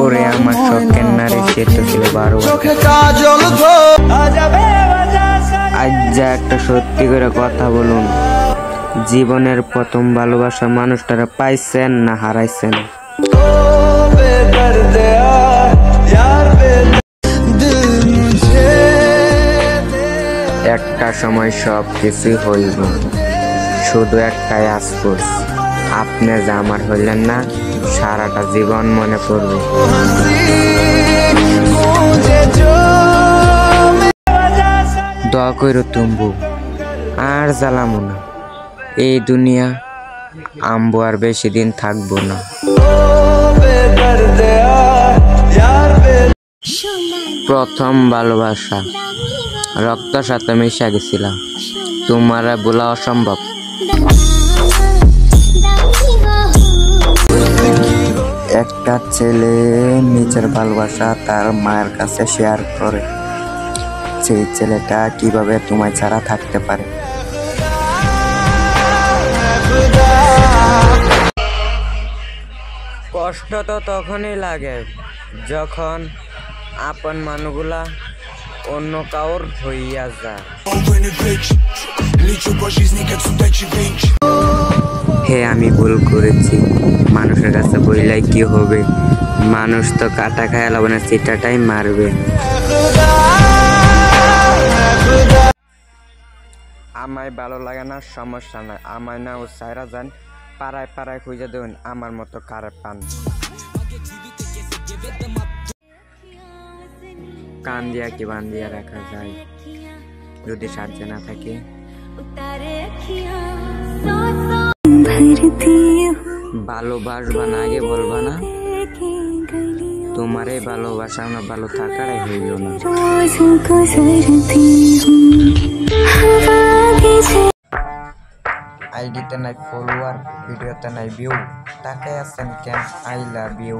ওরে আমার শখের নারী, সে তো ছিল 12। আজ যা একটা সত্যি করে কথা বলুন, জীবনের প্রথম ভালোবাসা মানুষটারা পাইছেন না হারাইছেন? একটা সময় সব কিছুই হইব, শুধু একটাই আফসোস, আপনি যে আমার হইলেন না, সারাটা জীবন মনে পড়বে। দোয়া কইরো তুম্বু, আর জ্বালামো না। এই দুনিয়া আম্বু আর বেশি দিন থাকবো না। প্রথম ভালোবাসা রক্তের সাথে মিশা গেছিলাম, তোমার বলা অসম্ভব। একটা ছেলে নিজের ভালোবাসা তার মায়ের কাছে শেয়ার করে, সেই ছেলেটা কিভাবে তোমায় ছাড়া থাকতে পারে? কষ্ট তো তখনই লাগে যখন আপন মানুষগুলা অন্য কাউর হইয়া যায়। হে আমি ভুল করেছি, মানুষের কাছে বইলাই কি হবে? মানুষ তো কাটা খায় লবণের চিটাটাই মারবে। আমায় ভালো লাগে না, সমস্যা নাই, আমায় না ও সাইরা যান, পাড়ায় পাড়ায় খুঁজে দেবেন আমার মতো কারে পান। কান দিয়া কি বান দিয়া রাখা যায় যদি সাহায্য না থাকে? ভালোবাসবা না আগে বলবা না, তোমার এই ভালোবাসা না ভালো থাকারাই হইল না। আইডিতে নাই ফলোয়ার, ভিডিওতে নাই ভিউ, তাকায় আছেন কেন? I love you.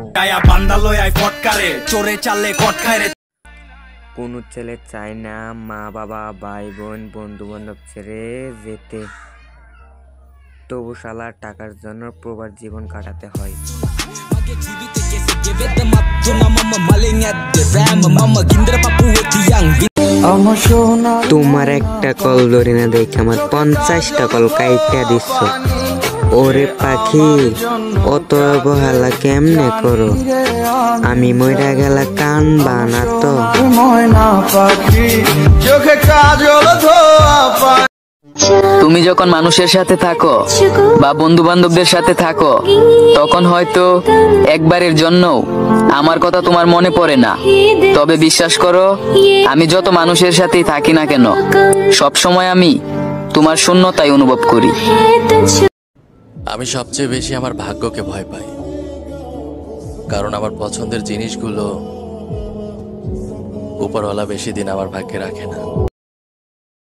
কোন ছেলে চায় না মা বাবা ভাই বোন বন্ধু বান্ধব ছেড়ে যেতে, তবু শালার টাকার জন্য প্রবাস জীবন কাটাতে হয়। তোমার একটা কল ধরে না দেখে আমার 50টা কল কাইটা দিচ্ছ। ওরে পাখি, অত অবহেলা কেমনে করো? আমি মইরা গেলা কান বানাতো। তুমি যখন মানুষের সাথে থাকো বা বন্ধু বান্ধবদের সাথে থাকো, তখন হয়তো একবারের জন্য আমার কথা তোমার মনে পড়ে না। তবে বিশ্বাস করো, আমি যত মানুষের সাথেই থাকি না কেন, সব সময় আমি তোমার শূন্যতাই অনুভব করি। আমি সবচেয়ে বেশি আমার ভাগ্যকে ভয় পাই, কারণ আমার পছন্দের জিনিসগুলো উপরওয়ালা বেশি দিন আমার ভাগ্যে রাখে না।